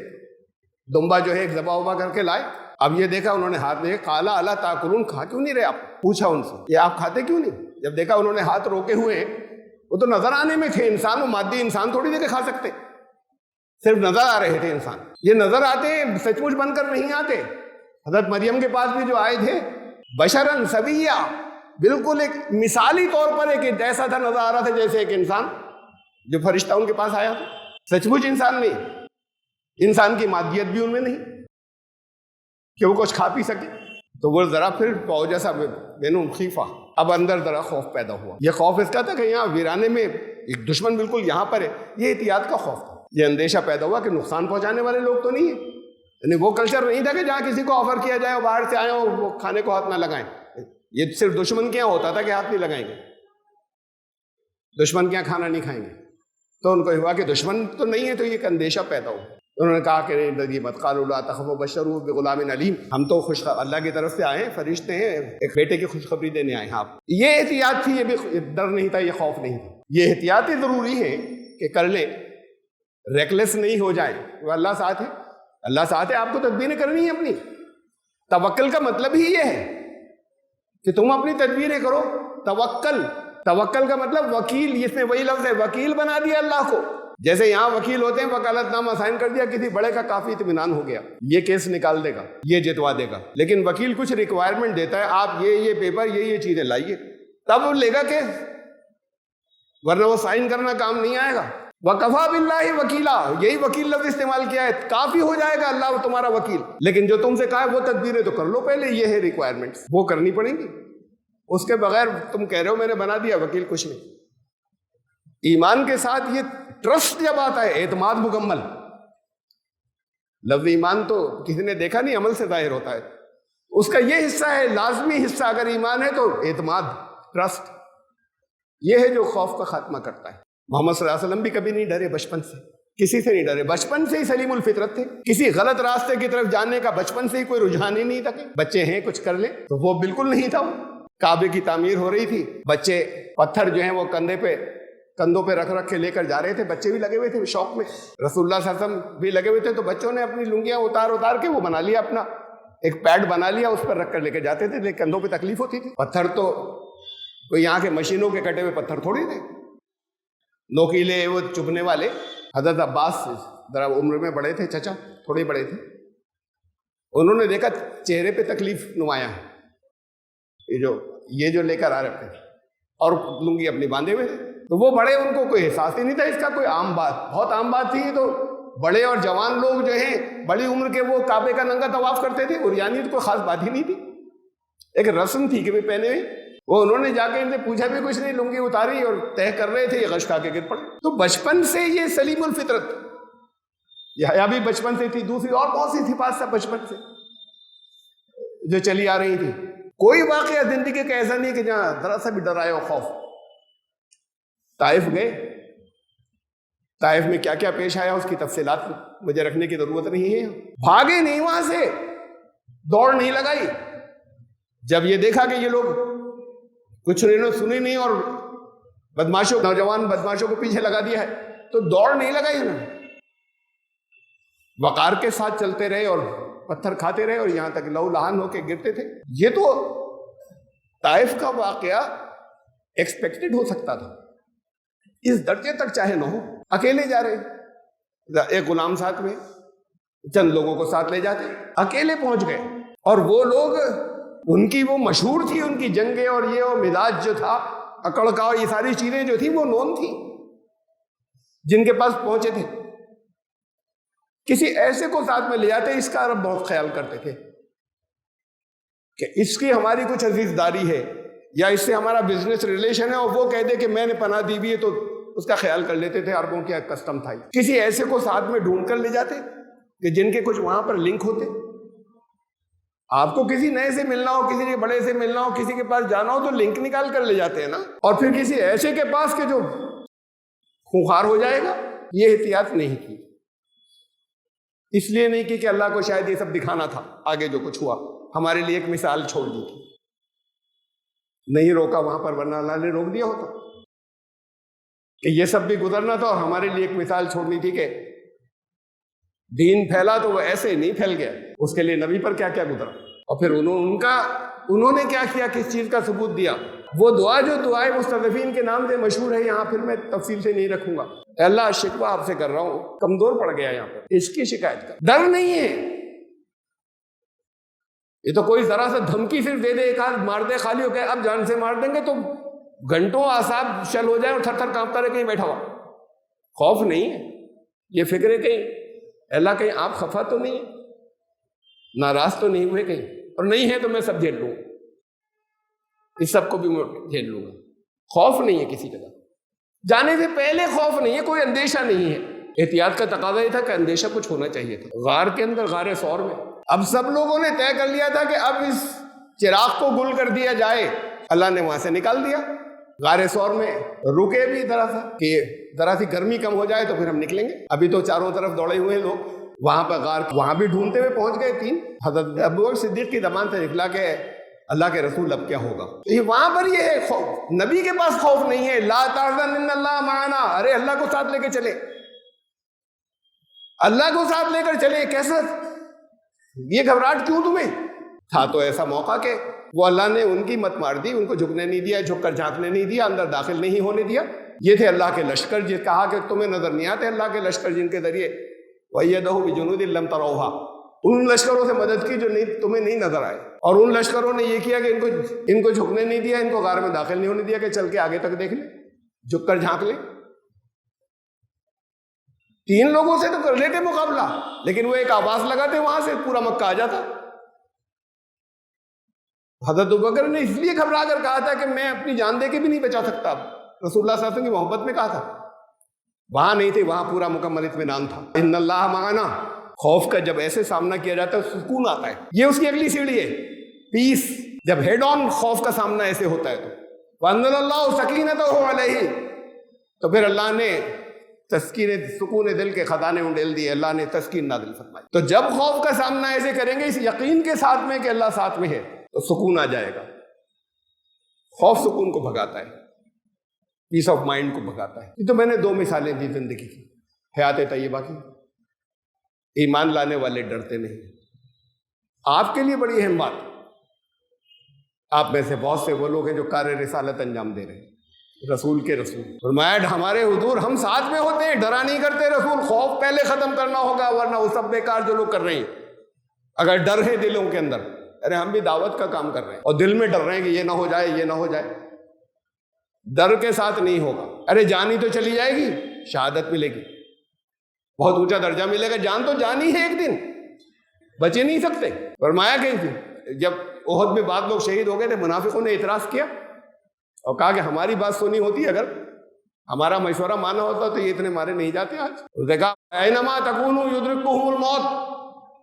دمبا جو ہے ایک ذبح وبا کر کے لائے۔ اب یہ دیکھا انہوں نے ہاتھ میں، قالا الا تاکلون، کھا کیوں نہیں رہے آپ؟ پوچھا ان سے یہ آپ کھاتے کیوں نہیں؟ جب دیکھا انہوں نے ہاتھ روکے ہوئے، وہ تو نظر آنے میں تھے، انسان وہ مادی انسان تھوڑی دے کے کھا سکتے، صرف نظر آ رہے تھے انسان۔ یہ نظر آتے ہیں، سچ مچ بن کر نہیں آتے۔ حضرت مریم کے پاس بھی جو آئے تھے، بشرن سویہ، بالکل ایک مثالی طور پر ایک ایسا تھا، نظر آ رہا تھا جیسے ایک انسان، جو فرشتہ ان کے پاس آیا تھا، سچ مچ انسان نہیں، انسان کی مادیت بھی ان میں نہیں کہ وہ کچھ کھا پی سکے۔ تو وہ ذرا پھر جیسا بینوں خیفہ، اب اندر ذرا خوف پیدا ہوا۔ یہ خوف اس کا تھا کہ یہاں ویرانے میں ایک دشمن بالکل یہاں پر ہے، یہ احتیاط کا خوف تھا۔ یہ اندیشہ پیدا ہوا کہ نقصان پہنچانے والے لوگ تو نہیں ہیں، یعنی وہ کلچر نہیں تھا کہ جہاں کسی کو آفر کیا جائے اور باہر سے آئے اور وہ کھانے کو ہاتھ نہ لگائیں۔ یہ صرف دشمن کے یہاں ہوتا تھا کہ ہاتھ نہیں لگائیں گے، دشمن کے یہاں کھانا نہیں کھائیں گے۔ تو ان کو ہوا کہ دشمن تو نہیں ہے، تو یہ ایک اندیشہ پیدا ہوا۔ انہوں نے کہا کہ نہیں، مت قالوا لا تخفوا وبشروه بغلام علیم، ہم تو اللہ کی طرف سے آئے ہیں، فرشتے ہیں، ایک بیٹے کی خوشخبری دینے آئے ہیں آپ۔ یہ احتیاط تھی، یہ بھی ڈر نہیں تھا، یہ خوف نہیں تھا۔ یہ احتیاطی ضروری ہے کہ کر لیں، ریکلیس نہیں ہو جائے۔ وہ اللہ ساتھ ہے، اللہ ساتھ ہے، آپ کو تدبیریں کرنی ہے اپنی۔ توکل کا مطلب ہی یہ ہے کہ تم اپنی تدبیریں کرو۔ توکل کا مطلب وکیل، اس میں وہی لفظ ہے، وکیل بنا دیا اللہ کو جیسے یہاں وکیل ہوتے ہیں، وکالت نامہ سائن کر دیا، کسی بڑے کا کافی اطمینان ہو گیا، یہ کیس نکال دے گا، یہ جتوا دے گا. لیکن وکیل کچھ ریکوائرمنٹ دیتا ہے، آپ یہ پیپر یہ چیزیں لائیے، تب وہ لے گا کیس، ورنہ وہ سائن کرنا کام نہیں آئے گا. وَكَفَى بِاللَّهِ وَكِيلًا، یہی وکیل لفظ استعمال کیا ہے، کافی ہو جائے گا اللہ تمہارا وکیل. لیکن جو تم سے کہا ہے وہ تدبیریں تو کر لو پہلے، یہ ہے ریکوائرمنٹس، وہ کرنی پڑیں گی. اس کے بغیر تم کہہ رہے ہو میں نے بنا دیا وکیل، کچھ نہیں. ایمان کے ساتھ یہ ٹرسٹ جب آتا ہے، اعتماد مکمل. لفظ ایمان تو کسی نے دیکھا نہیں، عمل سے ظاہر ہوتا ہے. اس کا یہ حصہ ہے، لازمی حصہ اگر ایمان ہے تو اعتماد، ٹرسٹ. یہ ہے جو خوف کا خاتمہ کرتا ہے. محمد صلی اللہ علیہ وسلم بھی کبھی نہیں ڈرے، بچپن سے کسی سے نہیں ڈرے، بچپن سے ہی سلیم الفطرت تھے. کسی غلط راستے کی طرف جانے کا بچپن سے ہی کوئی رجحان ہی نہیں تھا کہ بچے ہیں کچھ کر لیں، تو وہ بالکل نہیں تھا. وہ کعبے کی تعمیر ہو رہی تھی، بچے پتھر جو ہیں وہ کندھوں پہ رکھ کے لے کر جا رہے تھے، بچے بھی لگے ہوئے تھے شوق میں، رسول اللہ صلی اللہ علیہ وسلم بھی لگے ہوئے تھے. تو بچوں نے اپنی لنگیاں اتار کے وہ بنا لیا، اپنا ایک پیڈ بنا لیا، اس پر رکھ کر لے کے جاتے تھے، لیکن کندھوں پہ تکلیف ہوتی تھی. پتھر تو کوئی یہاں کے مشینوں کے کٹے ہوئے پتھر تھوڑی تھے، نوکیلے وہ چبھنے والے. حضرت عباس ذرا عمر میں بڑے تھے، چچا تھوڑے بڑے تھے، انہوں نے دیکھا چہرے پہ تکلیف نمایاں ہے، یہ جو لے کر آ رہے تھے اور لنگی اپنی باندھے ہوئے تھے. تو وہ بڑے، ان کو کوئی احساس ہی نہیں تھا اس کا، کوئی عام بات، بہت عام بات تھی. تو بڑے اور جوان لوگ جو ہیں بڑی عمر کے، وہ کعبے کا ننگا طواف کرتے تھے، اور یعنی تو کوئی خاص بات ہی نہیں تھی، ایک رسم تھی کہ بھی پہنے ہوئے. وہ انہوں نے جا کے ان سے پوچھا بھی کچھ نہیں، لنگی اتاری اور طے کر رہے تھے، یہ غش کھا کے گر پڑے. تو بچپن سے یہ سلیم الفطرت، یہ حیا بھی بچپن سے تھی، دوسری اور بہت سی صفات سب بچپن سے جو چلی آ رہی تھی. کوئی واقعہ زندگی کا ایسا نہیں کہ جہاں ذرا سا بھی ڈر آئے ہو، خوف. طائف گئے، طائف میں کیا کیا پیش آیا اس کی تفصیلات مجھے رکھنے کی ضرورت نہیں ہے. بھاگے نہیں وہاں سے، دوڑ نہیں لگائی. جب یہ دیکھا کہ یہ لوگ کچھ سنی نہیں اور نوجوان بدماشوں کو پیچھے لگا دیا ہے، تو دوڑ نہیں لگائی انہوں نے، وقار کے ساتھ چلتے رہے اور پتھر کھاتے رہے، اور یہاں تک لہو لہان ہو کے گرتے تھے. یہ تو طائف کا واقعہ ایکسپیکٹڈ ہو سکتا تھا، اس درجے تک چاہے نہ ہو. اکیلے جا رہے، ایک غلام ساتھ میں، چند لوگوں کو ساتھ لے جاتے، اکیلے پہنچ گئے. اور وہ لوگ، ان کی وہ مشہور تھی ان کی جنگیں، اور یہ وہ مزاج جو تھا، اکڑ کا، اور یہ ساری چیزیں جو تھیں وہ نون تھیں جن کے پاس پہنچے تھے. کسی ایسے کو ساتھ میں لے جاتے، اس کا عرب بہت خیال کرتے تھے کہ اس کی ہماری کچھ عزیز داری ہے، یا اس سے ہمارا بزنس ریلیشن ہے، اور وہ کہہ دے کہ میں نے پناہ دی بھی ہے، تو اس کا خیال کر لیتے تھے. عربوں کی کسٹم تھا. کسی ایسے کو ساتھ میں ڈھونڈ کر لے جاتے کہ جن کے کچھ وہاں پر لنک ہوتے. آپ کو کسی نئے سے ملنا ہو، کسی کے بڑے سے ملنا ہو، کسی کے پاس جانا ہو، تو لنک نکال کر لے جاتے ہیں نا. اور پھر کسی ایسے کے پاس کہ جو خونخوار ہو جائے گا، یہ احتیاط نہیں کی. اس لیے نہیں کی کہ اللہ کو شاید یہ سب دکھانا تھا، آگے جو کچھ ہوا ہمارے لیے ایک مثال چھوڑ دی تھی. نہیں روکا وہاں پر، ورنہ اللہ نے روک دیا ہوتا کہ یہ سب بھی گزرنا تھا، اور ہمارے لیے ایک مثال چھوڑنی تھی کہ دین پھیلا تو وہ ایسے نہیں پھیل گیا، اس کے لیے نبی پر کیا کیا گزرا. اور پھر انہوں نے کیا کیا، کس چیز کا ثبوت دیا. وہ دعا جو دعائے مستضعفین کے نام سے مشہور ہے، یہاں پھر میں تفصیل سے نہیں رکھوں گا. اے اللہ، شکوہ آپ سے کر رہا ہوں، کمزور پڑ گیا یہاں پر، اس کی شکایت کا ڈر نہیں ہے. یہ تو کوئی ذرا سا دھمکی صرف دے دے، ایک ہاتھ مار دے خالی ہو کے، اب جان سے مار دیں گے تو گھنٹوں اعصاب شل ہو جائے اور تھر تھر کانپتا رہے کہیں بیٹھا ہوا. خوف نہیں ہے، یہ فکر ہے کہیں اللہ کہیں آپ خفا تو نہیں ہے، ناراض تو نہیں ہوئے کہیں، اور نہیں ہے تو میں سب جھیل لوں گا، اس سب کو بھی میں جھیل لوں گا. خوف نہیں ہے کسی جگہ، جانے سے پہلے خوف نہیں ہے، کوئی اندیشہ نہیں ہے. احتیاط کا تقاضا یہ تھا کہ اندیشہ کچھ ہونا چاہیے تھا. غار کے اندر، غار ثور میں، اب سب لوگوں نے طے کر لیا تھا کہ اب اس چراغ کو گل کر دیا جائے. اللہ نے وہاں سے نکال دیا. غار ثور میں رکے بھی ذرا سا کہ ذرا سی گرمی کم ہو جائے تو پھر ہم نکلیں گے. ابھی تو چاروں طرف دوڑے ہوئے لوگ وہاں پہ غار، وہاں بھی ڈھونڈتے ہوئے پہنچ گئے. 3 حضرت ابوبکر صدیق کی زبان سے نکلا کہ اللہ کے رسول اب کیا ہوگا. وہاں پر یہ ہے خوف، نبی کے پاس خوف نہیں ہے. لا تحزن ان اللہ معنا، ارے اللہ کو ساتھ لے کے چلے، اللہ کو ساتھ لے کر چلے. کیسا یہ گھبراہٹ کیوں تمہیں؟ تھا تو ایسا موقع کہ وہ اللہ نے ان کی مت مار دی، ان کو جھکنے نہیں دیا، جھک کر جھانکنے نہیں دیا، اندر داخل نہیں ہونے دیا. یہ تھے اللہ کے لشکر، جس کہا کہ تمہیں نظر نہیں آتے اللہ کے لشکر جن کے ذریعے وَأَيَّدَهُ بِجُنُودٍ لَمْ تَرَوْهَا، ان لشکروں سے مدد کی جو تمہیں نہیں نظر آئے، اور ان لشکروں نے یہ کیا کہ ان کو جھکنے نہیں دیا، ان کو غار میں داخل نہیں ہونے دیا کہ چل کے آگے تک دیکھ لیں، جھک کر جھانک لیں۔ 3 لوگوں سے تو کر لیتے مقابلہ، لیکن وہ ایک آواز لگاتے وہاں سے پورا مکہ آ جاتا۔ حضرت ابوبکر نے اس لیے گھبرا کر کہا تھا کہ میں اپنی جان دے کے بھی نہیں بچا سکتا، رسول اللہ صلی اللہ علیہ وسلم کی محبت میں کہا تھا، وہاں نہیں تھے، وہاں پورا مکمل اطمینان تھا۔ ان اللہ معنا، خوف کا جب ایسے سامنا کیا جاتا ہے سکون آتا ہے، یہ اس کی اگلی سیڑھی ہے، پیس۔ جب ہیڈ آن خوف کا سامنا ایسے ہوتا ہے تو وَأَنزَلَ اللَّهُ سَكِينَتَهُ عَلَيْهِ، تو پھر اللہ نے سکون دل کے خزانے انڈیل دیے، اللہ نے تسکین نازل فرمائی۔ تو جب خوف کا سامنا ایسے کریں گے اس یقین کے ساتھ میں کہ اللہ ساتھ میں ہے تو سکون آ جائے گا۔ خوف سکون کو بھگاتا ہے، پیس آف مائنڈ کو بھگاتا ہے۔ یہ تو میں نے 2 مثالیں دی زندگی کی، حیات طیبہ کی۔ ایمان لانے والے ڈرتے نہیں۔ آپ کے لیے بڑی اہم بات، آپ میں سے بہت سے وہ لوگ ہیں جو کار رسالت انجام دے رہے ہیں، رسول کے رسول۔ فرمایا ہمارے حضور ہم ساتھ میں ہوتے ہیں، ڈرا نہیں کرتے رسول، خوف پہلے ختم کرنا ہوگا ورنہ وہ سب بیکار جو لوگ کر رہے ہیں۔ اگر ڈر ہے دلوں کے اندر، ارے ہم بھی دعوت کا کام کر رہے ہیں اور دل میں ڈر رہے ہیں کہ یہ نہ ہو جائے یہ نہ ہو جائے، ڈر کے ساتھ نہیں ہوگا۔ ارے جان ہی تو چلی جائے گی، شہادت ملے گی، بہت اونچا درجہ ملے گا، جان تو جانی ہے، ایک دن بچے نہیں سکتے۔ فرمایا کہ جب احد میں بعض لوگ شہید ہو گئے تھے، منافقوں نے اعتراض کیا اور کہا کہ ہماری بات سنی ہوتی، اگر ہمارا مشورہ مانا ہوتا تو یہ اتنے مارے نہیں جاتے آج۔ اس نے کہا اینما تکونوا یدرککم الموت،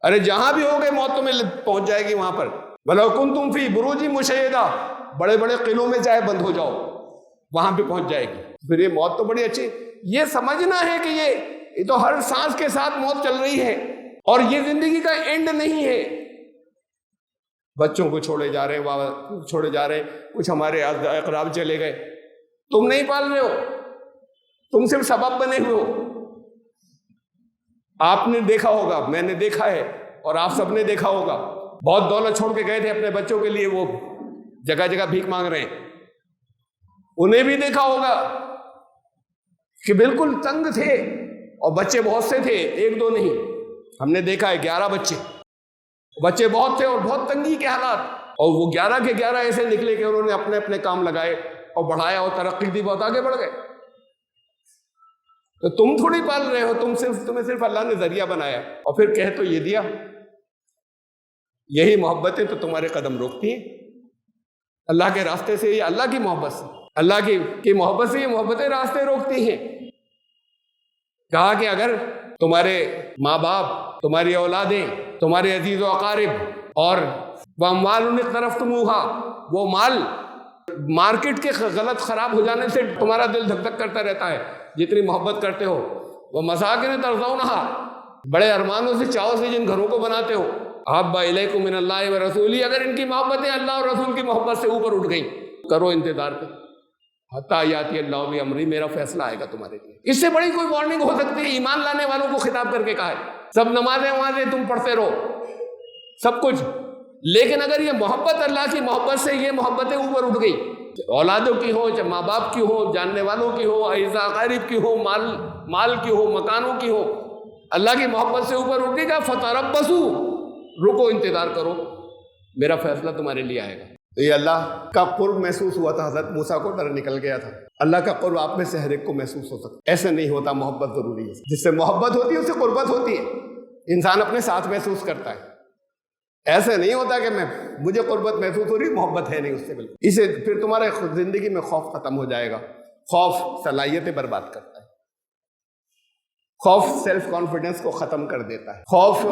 ارے جہاں بھی ہوگے موت تمہیں پہنچ جائے گی وہاں پر۔ وَلَوْ كُنْتُمْ فِي بُرُوجٍ مُشَيَّدَةٍ، بڑے بڑے قلعوں میں چاہے بند ہو جاؤ وہاں پہ پہنچ جائے گی۔ پھر یہ موت تو بڑی اچھی، یہ سمجھنا ہے کہ یہ تو ہر سانس کے ساتھ موت چل رہی ہے اور یہ زندگی کا اینڈ نہیں ہے۔ بچوں کو چھوڑے جا رہے ہیں، چھوڑے جا رہے ہیں، کچھ ہمارے اقراب چلے گئے، تم نہیں پال رہے ہو، تم صرف سبب بنے ہوئے ہو۔ آپ نے دیکھا ہوگا، میں نے دیکھا ہے اور آپ سب نے دیکھا ہوگا، بہت دولت چھوڑ کے گئے تھے اپنے بچوں کے لیے، وہ جگہ جگہ بھیک مانگ رہے ہیں، انہیں بھی دیکھا ہوگا کہ بالکل تنگ تھے اور بچے بہت سے تھے، 1-2 نہیں، ہم نے دیکھا ہے 11 بچے بہت تھے اور بہت تنگی کے حالات، اور وہ 11 کے 11 ایسے نکلے کہ انہوں نے اپنے اپنے کام لگائے اور بڑھایا اور ترقی دی، بہت آگے بڑھ گئے۔ تو تم تھوڑی پال رہے ہو، تمہیں صرف اللہ نے ذریعہ بنایا اور پھر کہہ تو یہ دیا۔ یہی محبتیں تو تمہارے قدم روکتی ہیں اللہ کے راستے سے، یہ اللہ کی محبت سے، اللہ کی محبت سے یہ محبتیں راستے روکتی ہیں۔ کہا کہ اگر تمہارے ماں باپ، تمہاری اولادیں، تمہارے عزیز و اقارب اور وَأَمْوَالٌ اقْتَرَفْتُمُوهَا، وہ مال مارکیٹ کے غلط خراب ہو جانے سے تمہارا دل دھک دھک کرتا رہتا ہے جتنی محبت کرتے ہو، وہ مساکن ترضونها، بڑے ارمانوں سے چاہوں سے جن گھروں کو بناتے ہو، احب الیکم من اللہ ورسولہ، اگر ان کی محبتیں اللہ اور رسول کی محبت سے اوپر اٹھ گئیں، کرو انتظار پہ حتیٰ یاتی اللہ بامرہ، میرا فیصلہ آئے گا تمہارے لیے۔ اس سے بڑی کوئی وارننگ ہو سکتی ہے؟ ایمان لانے والوں کو خطاب کر کے کہا ہے سب نمازیں تم پڑھتے رہو سب کچھ، لیکن اگر یہ محبت اللہ کی محبت سے یہ محبتیں اوپر اٹھ گئی، اولادوں کی ہو، چاہے ماں باپ کی ہو، جاننے والوں کی ہو، اعزاء اقارب کی ہو، مال کی ہو، مکانوں کی ہو، اللہ کی محبت سے اوپر اٹھے گا، فتربصوا، رکو انتظار کرو، میرا فیصلہ تمہارے لیے آئے گا۔ تو یہ اللہ کا قرب محسوس ہوا تھا، حضرت موسیٰ کو ڈر نکل گیا تھا۔ اللہ کا قرب آپ میں سے ہر ایک کو محسوس ہو سکتا ہے، ایسے نہیں ہوتا، محبت ضروری ہے، جس سے محبت ہوتی ہے اس سے قربت ہوتی ہے، انسان اپنے ساتھ محسوس کرتا ہے۔ ایسے نہیں ہوتا کہ مجھے قربت محسوس ہو رہی، محبت ہے نہیں اس سے، بالکل اسے پھر تمہارے زندگی میں خوف ختم ہو جائے گا۔ خوف صلاحیتیں برباد کرتا ہے، خوف سیلف کانفیڈنس کو ختم کر دیتا ہے، خوف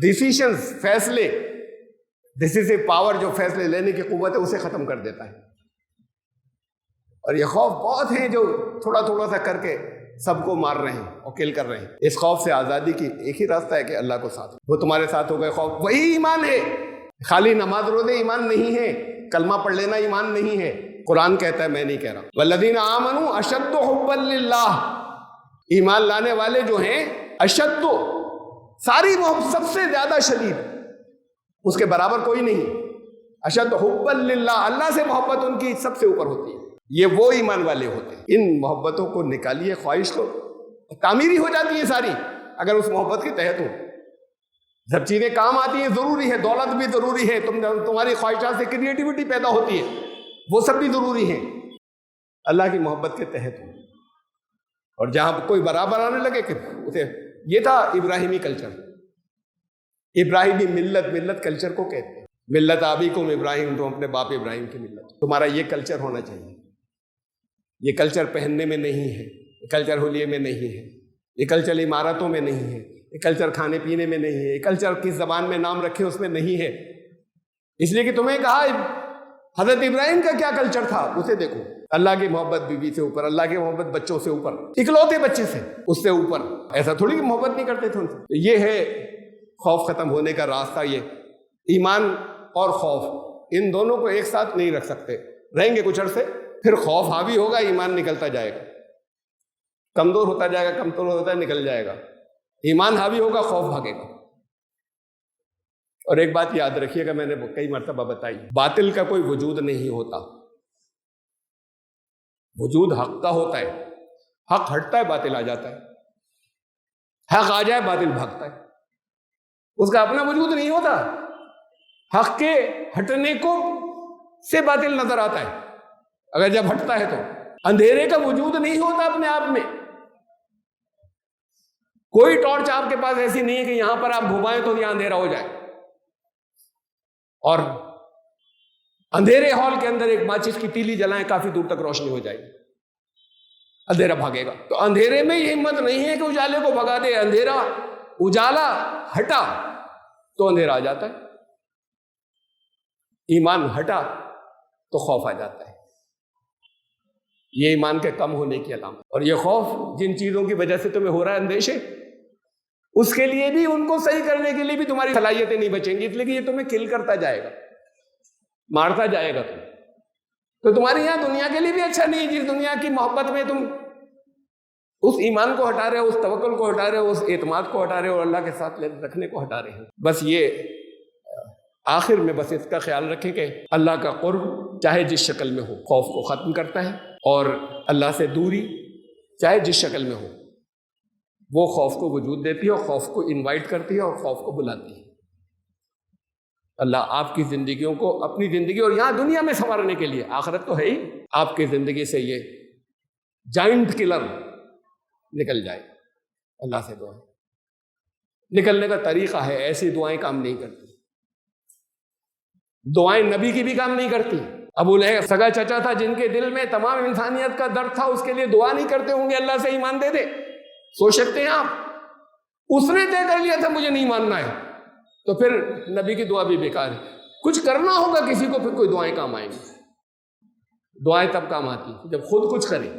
ڈیسیشنز، فیصلے، ڈیسیسو پاور جو فیصلے لینے کی قوت ہے اسے ختم کر دیتا ہے۔ اور یہ خوف بہت ہیں جو تھوڑا تھوڑا سا کر کے سب کو مار رہے ہیں اور کل کر رہے ہیں۔ اس خوف سے آزادی کی ایک ہی راستہ ہے کہ اللہ کو ساتھ، وہ تمہارے ساتھ ہو گئے، خوف وہی ایمان ہے۔ خالی نماز روزے ایمان نہیں ہے، کلمہ پڑھ لینا ایمان نہیں ہے، قرآن کہتا ہے، میں نہیں کہہ رہا۔ والذین آمنوا اشد حبا للہ، ایمان لانے والے جو ہیں اشد، ساری محبت سب سے زیادہ شدید، اس کے برابر کوئی نہیں، اشد حبا للہ، اللہ سے محبت ان کی سب سے اوپر ہوتی ہے۔ یہ وہ ایمان والے ہوتے ہیں. ان محبتوں کو نکالیے، خواہش کو تعمیری ہو جاتی ہیں ساری اگر اس محبت کے تحت ہو. جب چیزیں کام آتی ہیں ضروری ہے، دولت بھی ضروری ہے، تمہاری خواہشات سے کریٹیوٹی پیدا ہوتی ہے، وہ سب بھی ضروری ہیں، اللہ کی محبت کے تحت ہو. اور جہاں کوئی برابر آنے لگے کہ اسے، یہ تھا ابراہیمی کلچر، ابراہیمی ملت کلچر کو کہتے ہیں. ملت ابیکم ابراہیم، تم اپنے باپ ابراہیم کی ملت. تمہارا یہ کلچر ہونا چاہیے. یہ کلچر پہننے میں نہیں ہے، یہ کلچر ہولیے میں نہیں ہے، یہ کلچر عمارتوں میں نہیں ہے، یہ کلچر کھانے پینے میں نہیں ہے، یہ کلچر کس زبان میں نام رکھے اس میں نہیں ہے. اس لیے کہ تمہیں کہا حضرت ابراہیم کا کیا کلچر تھا، اسے دیکھو. اللہ کی محبت بیوی سے اوپر، اللہ کی محبت بچوں سے اوپر، اکلوتے بچے سے اس سے اوپر. ایسا تھوڑی کہ محبت نہیں کرتے تھے ان سے. یہ ہے خوف ختم ہونے کا راستہ. یہ ایمان اور خوف ان دونوں کو ایک ساتھ نہیں رکھ سکتے. رہیں گے کچھ عرصے، پھر خوف حاوی ہوگا، ایمان نکلتا جائے گا، کمزور ہوتا جائے گا، کمزور ہوتا ہے نکل جائے گا. ایمان حاوی ہوگا، خوف بھاگے گا. اور ایک بات یاد رکھیے گا، میں نے کئی مرتبہ بتائی، باطل کا کوئی وجود نہیں ہوتا، وجود حق کا ہوتا ہے. حق ہٹتا ہے باطل آ جاتا ہے، حق آ جائے باطل بھاگتا ہے. اس کا اپنا وجود نہیں ہوتا. حق کے ہٹنے کو سے باطل نظر آتا ہے اگر جب ہٹتا ہے تو. اندھیرے کا وجود نہیں ہوتا اپنے آپ میں. کوئی ٹارچ آپ کے پاس ایسی نہیں ہے کہ یہاں پر آپ گھمائیں تو یہاں اندھیرا ہو جائے. اور اندھیرے ہال کے اندر ایک ماچس کی تیلی جلائیں، کافی دور تک روشنی ہو جائے گی، اندھیرا بھاگے گا. تو اندھیرے میں یہ ہمت نہیں ہے کہ اجالے کو بھگا دے. اندھیرا، اجالا ہٹا تو اندھیرا آ جاتا ہے. ایمان ہٹا تو خوف آ جاتا ہے. یہ ایمان کے کم ہونے کی علامت. اور یہ خوف جن چیزوں کی وجہ سے تمہیں ہو رہا ہے اندیشے، اس کے لیے بھی، ان کو صحیح کرنے کے لیے بھی تمہاری صلاحیتیں نہیں بچیں گی، اس لیے کہ یہ تمہیں کل کرتا جائے گا، مارتا جائے گا. تو تمہاری یہاں دنیا کے لیے بھی اچھا نہیں، جس دنیا کی محبت میں تم اس ایمان کو ہٹا رہے ہو، اس توکل کو ہٹا رہے ہو، اس اعتماد کو ہٹا رہے ہو، اور اللہ کے ساتھ رکھنے کو ہٹا رہے ہو. بس یہ آخر میں بس اس کا خیال رکھیں کہ اللہ کا قرب چاہے جس شکل میں ہو خوف کو ختم کرتا ہے، اور اللہ سے دوری چاہے جس شکل میں ہو وہ خوف کو وجود دیتی ہے، اور خوف کو انوائٹ کرتی ہے، اور خوف کو بلاتی ہے. اللہ آپ کی زندگیوں کو، اپنی زندگی اور یہاں دنیا میں سنوارنے کے لیے، آخرت تو ہے ہی، آپ کی زندگی سے یہ جائنٹ کلر نکل جائے. اللہ سے دعا ہے. نکلنے کا طریقہ ہے، ایسی دعائیں کام نہیں کرتی. دعائیں نبی کی بھی کام نہیں کرتی. ابو لہب سگا چچا تھا جن کے دل میں تمام انسانیت کا درد تھا، اس کے لیے دعا نہیں کرتے ہوں گے اللہ سے ایمان دے دے؟ سوچ سکتے ہیں آپ؟ اس نے طے کر لیا تھا مجھے نہیں ماننا ہے، تو پھر نبی کی دعا بھی بیکار ہے. کچھ کرنا ہوگا کسی کو، پھر کوئی دعائیں کام آئیں گی. دعائیں تب کام آتی جب خود کچھ کرے،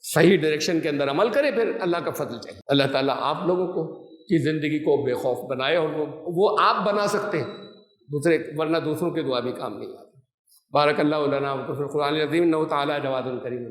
صحیح ڈائریکشن کے اندر عمل کرے، پھر اللہ کا فضل چاہیے. اللہ تعالیٰ آپ لوگوں کو کی زندگی کو بے خوف بنائے، اور وہ آپ بنا سکتے ہیں، دوسرے، ورنہ دوسروں کی دعا بھی کام نہیں آتی. بارک اللہ لنا و فی القرآن العظیم، انہ تعالی جواد کریم.